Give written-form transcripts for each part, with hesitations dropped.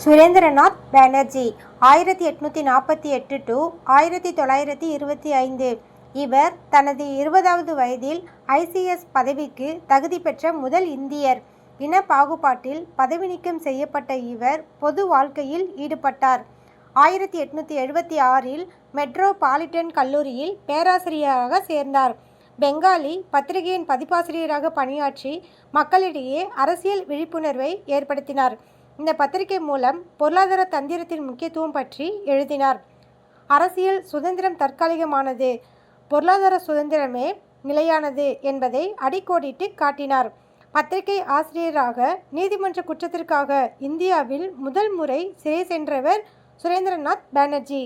Surendranath Banerjee 1848 to 1925. இவர் தனது 20வது வயதில் ICS பதவிக்கு தகுதி பெற்ற முதல் இந்தியர். இன பாகுபாட்டில் பதவி நீக்கம் செய்யப்பட்ட இவர் பொது வாழ்க்கையில் ஈடுபட்டார். 1876 மெட்ரோபாலிட்டன் கல்லூரியில் பேராசிரியராக சேர்ந்தார். பெங்காலி பத்திரிகையின் பதிப்பாசிரியராக பணியாற்றி மக்களிடையே அரசியல் விழிப்புணர்வை ஏற்படுத்தினார். இந்த பத்திரிகை மூலம் பொருளாதார தந்திரத்தின் முக்கியத்துவம் பற்றி எழுதினார். அரசியல் சுதந்திரம் தற்காலிகமானது, பொருளாதார சுதந்திரமே நிலையானது என்பதை அடிக்கோடிட்டு காட்டினார். பத்திரிகை ஆசிரியராக நீதிமன்ற குற்றத்திற்காக இந்தியாவில் முதல் முறை சிறை சென்றவர் சுரேந்திரநாத் பானர்ஜி.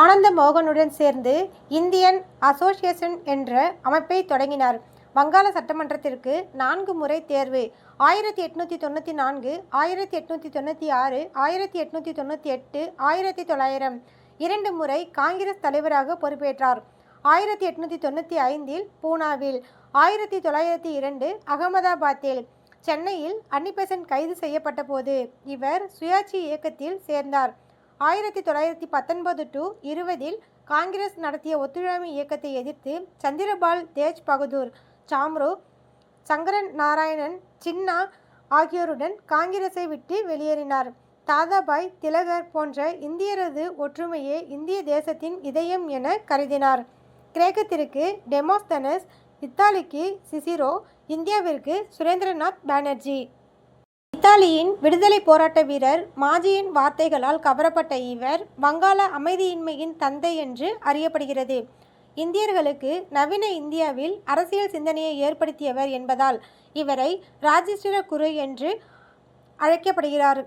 ஆனந்த மோகனுடன் சேர்ந்து இந்தியன் அசோசியேஷன் என்ற அமைப்பை தொடங்கினார். வங்காள சட்டமன்றத்திற்கு 4 முறை தேர்வு. 1894, 1896, 1898, 1900 2 முறை காங்கிரஸ் தலைவராக பொறுப்பேற்றார். 1895 பூனாவில், 1902 அகமதாபாத்தில், சென்னையில் அன்னி-பெசன்ட் கைது செய்யப்பட்ட போது இவர் சுயாட்சி இயக்கத்தில் சேர்ந்தார். 1919 to 20 காங்கிரஸ் நடத்திய ஒத்துழையாமை இயக்கத்தை எதிர்த்து சந்திரபால் தேஜ் பகதூர், சாம்ரு, சங்கரன் நாராயணன் சின்னா ஆகியோருடன் காங்கிரஸை விட்டு வெளியேறினார். தாதாபாய் திலகர் போன்ற இந்தியரது ஒற்றுமையே இந்திய தேசத்தின் இதயம் என கருதினார். கிரேக்கத்திற்கு டெமோஸ்தனஸ், இத்தாலிக்கு சிசிரோ, இந்தியாவிற்கு சுரேந்திரநாத் பானர்ஜி. இத்தாலியின் விடுதலை போராட்ட வீரர் மாஜியின் வார்த்தைகளால் கவரப்பட்ட இவர் வங்காள அமைதியின்மையின் தந்தை என்று அறியப்படுகிறது. இந்தியர்களுக்கு நவீன இந்தியாவில் அரசியல் சிந்தனையை ஏற்படுத்தியவர் என்பதால் இவரை ராஜேந்திர குரு என்று அழைக்கப்படுகிறார்.